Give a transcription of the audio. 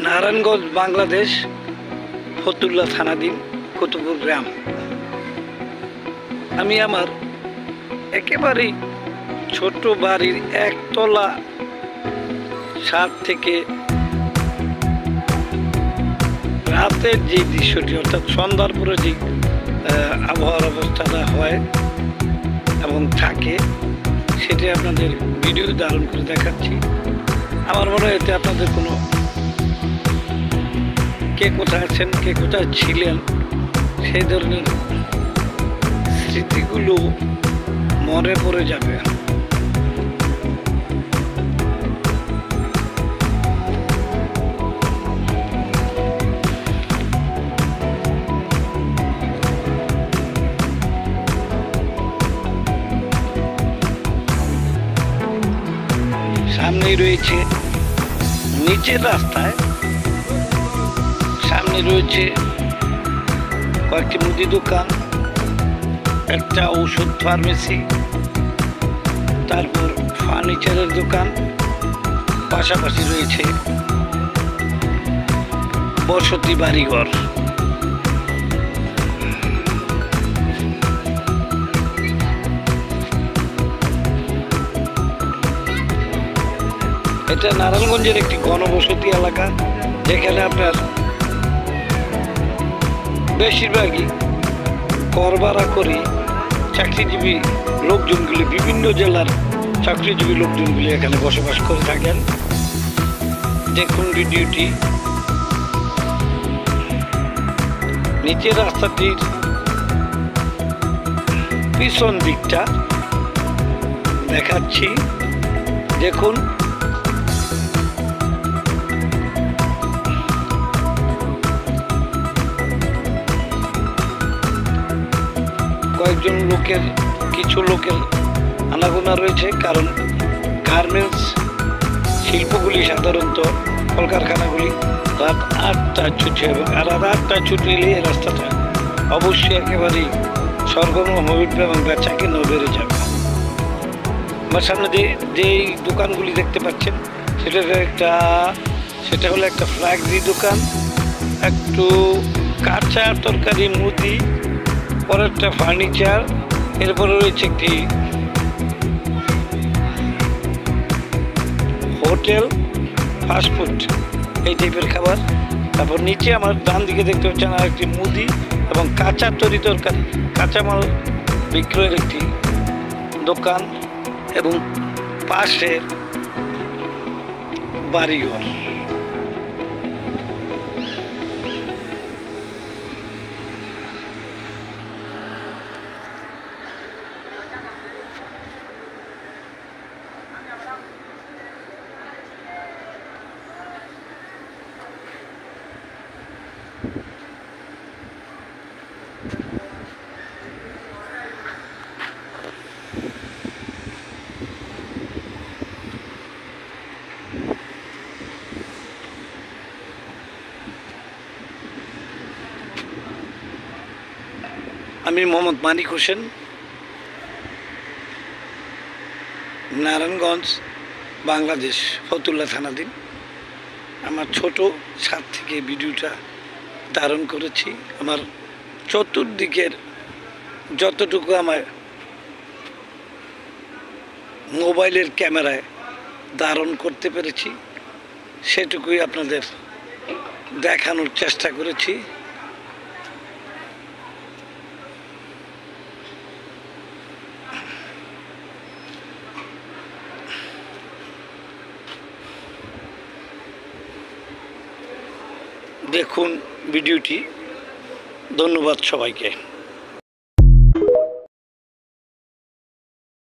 নারায়ণগঞ্জ বাংলাদেশ, ফতুল্লা থানাধীন কুতুবপুর গ্রাম। আমি আমার একেবারেই ছোট বাড়ির একতলা ছাদ থেকে রাতের যে দৃশ্যটি, অর্থাৎ সন্ধ্যার পরে যে আবহাওয়ার অবস্থাটা হয় এবং থাকে, সেটি আপনাদের ভিডিও ধারণ করে দেখাচ্ছি। আমার মনে হয় এতে আপনাদের কোনো কে কোথায় আছেন, কে কোথায় ছিলেন, সেই ধরনের স্মৃতিগুলো মনে পড়ে যাবে। সামনেই রয়েছে নিচের রাস্তায়, সামনে রয়েছে কয়েকটি মুদি দোকান, একটা ওষুধ ফার্মেসি, তারপর ফার্নিচারের দোকান, পাশাপাশি রয়েছে বসতি বাড়িঘর। এটা নারায়ণগঞ্জের একটি ঘনবসতি এলাকা, যেখানে আপনার বেশিরভাগই কর ভাড়া করে চাকরিজীবী লোকজনগুলি, বিভিন্ন জেলার চাকরিজীবী লোকজনগুলি এখানে বসবাস করে থাকেন। দেখুন ভিডিওটি। নিচের রাস্তাটির পিছন দিকটা দেখাচ্ছি, দেখুন। কয়েকজন লোকের, কিছু লোকের আনাগোনা রয়েছে, কারণ গার্মেন্টস শিল্পগুলি সাধারণত, কলকারখানাগুলি রাত 8টায় ছুটি হবে, আর রাত 8টায় ছুটি এলে এই রাস্তাটা অবশ্যই একেবারেই সরগরম হয়ে উঠবে এবং বেচা কেনাও বেড়ে যাবে। আমার সামনে যেই দোকানগুলি দেখতে পাচ্ছেন, সেটা হলো একটা ফ্রাগরি দোকান, একটু কাঁচা তরকারি, মুদি, পরেরটা ফার্নিচার, এরপরে রয়েছে একটি হোটেল, ফাস্টফুড, এই টাইপের খাবার। তারপর নিচে আমার ডান দিকে দেখতে পাচ্ছেন আর একটি মুদি এবং কাঁচা তরকারি, কাঁচামাল বিক্রয়ের একটি দোকান, এবং পাশে বাড়িঘর। আমি মোহাম্মদ মানিক হোসেন, নারায়ণগঞ্জ বাংলাদেশ, ফতুল্লা থানাধীন। আমার ছোট ছাদ থেকে ভিডিওটা ধারণ করেছি। আমার চতুর্দিকের যতটুকু আমার মোবাইলের ক্যামেরায় ধারণ করতে পেরেছি, সেটুকুই আপনাদের দেখানোর চেষ্টা করেছি। দেখুন ভিডিওটি। ধন্যবাদ সবাইকে।